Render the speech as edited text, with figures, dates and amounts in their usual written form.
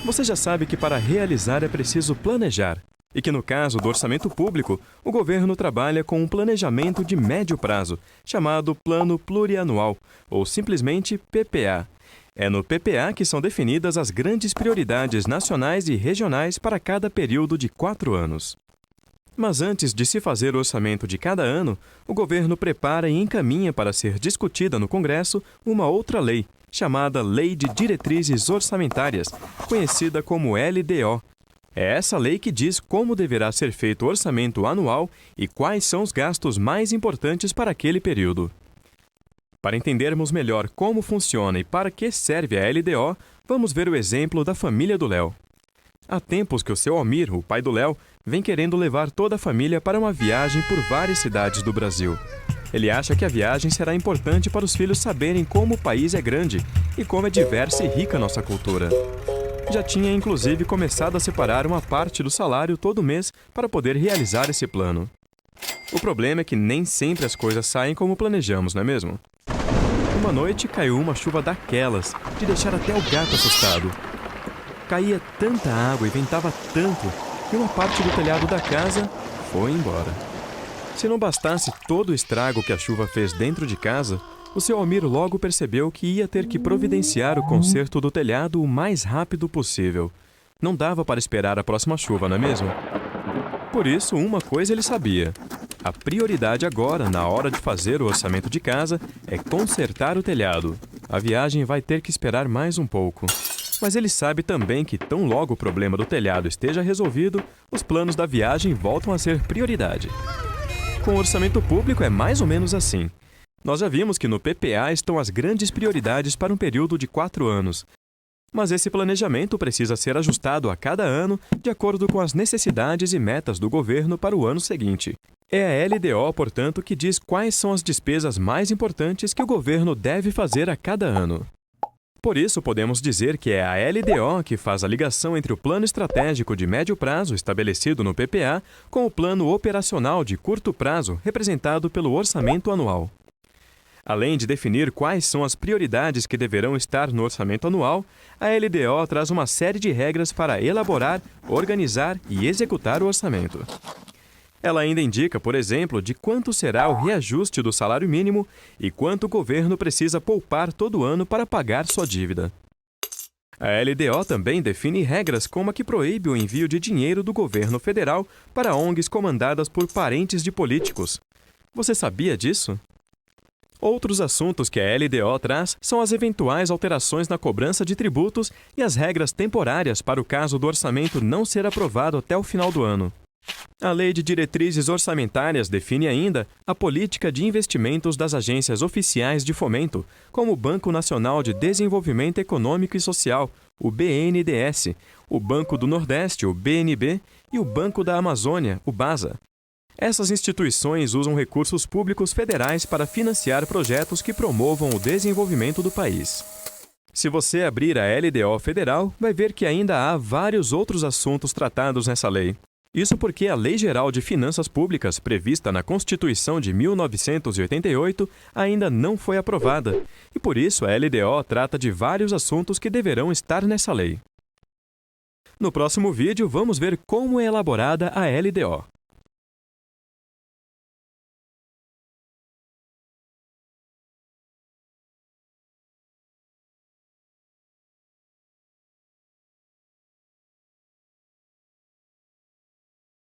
Você já sabe que para realizar é preciso planejar, e que no caso do orçamento público, o governo trabalha com um planejamento de médio prazo, chamado Plano Plurianual, ou simplesmente PPA. É no PPA que são definidas as grandes prioridades nacionais e regionais para cada período de 4 anos. Mas antes de se fazer o orçamento de cada ano, o governo prepara e encaminha para ser discutida no Congresso uma outra lei, chamada Lei de Diretrizes Orçamentárias, conhecida como LDO. É essa lei que diz como deverá ser feito o orçamento anual e quais são os gastos mais importantes para aquele período. Para entendermos melhor como funciona e para que serve a LDO, vamos ver o exemplo da família do Léo. Há tempos que o seu Almir, o pai do Léo, vem querendo levar toda a família para uma viagem por várias cidades do Brasil. Ele acha que a viagem será importante para os filhos saberem como o país é grande e como é diversa e rica nossa cultura. Já tinha inclusive começado a separar uma parte do salário todo mês para poder realizar esse plano. O problema é que nem sempre as coisas saem como planejamos, não é mesmo? Uma noite caiu uma chuva daquelas, de deixar até o gato assustado. Caía tanta água e ventava tanto que uma parte do telhado da casa foi embora. Se não bastasse todo o estrago que a chuva fez dentro de casa, o seu Almir logo percebeu que ia ter que providenciar o conserto do telhado o mais rápido possível. Não dava para esperar a próxima chuva, não é mesmo? Por isso, uma coisa ele sabia. A prioridade agora, na hora de fazer o orçamento de casa, é consertar o telhado. A viagem vai ter que esperar mais um pouco. Mas ele sabe também que tão logo o problema do telhado esteja resolvido, os planos da viagem voltam a ser prioridade. Com o orçamento público é mais ou menos assim. Nós já vimos que no PPA estão as grandes prioridades para um período de 4 anos. Mas esse planejamento precisa ser ajustado a cada ano de acordo com as necessidades e metas do governo para o ano seguinte. É a LDO, portanto, que diz quais são as despesas mais importantes que o governo deve fazer a cada ano. Por isso, podemos dizer que é a LDO que faz a ligação entre o plano estratégico de médio prazo, estabelecido no PPA, com o plano operacional de curto prazo, representado pelo orçamento anual. Além de definir quais são as prioridades que deverão estar no orçamento anual, a LDO traz uma série de regras para elaborar, organizar e executar o orçamento. Ela ainda indica, por exemplo, de quanto será o reajuste do salário mínimo e quanto o governo precisa poupar todo ano para pagar sua dívida. A LDO também define regras como a que proíbe o envio de dinheiro do governo federal para ONGs comandadas por parentes de políticos. Você sabia disso? Outros assuntos que a LDO traz são as eventuais alterações na cobrança de tributos e as regras temporárias para o caso do orçamento não ser aprovado até o final do ano. A Lei de Diretrizes Orçamentárias define ainda a política de investimentos das agências oficiais de fomento, como o Banco Nacional de Desenvolvimento Econômico e Social, o BNDES, o Banco do Nordeste, o BNB, e o Banco da Amazônia, o BASA. Essas instituições usam recursos públicos federais para financiar projetos que promovam o desenvolvimento do país. Se você abrir a LDO federal, vai ver que ainda há vários outros assuntos tratados nessa lei. Isso porque a Lei Geral de Finanças Públicas, prevista na Constituição de 1988, ainda não foi aprovada, e por isso a LDO trata de vários assuntos que deverão estar nessa lei. No próximo vídeo, vamos ver como é elaborada a LDO.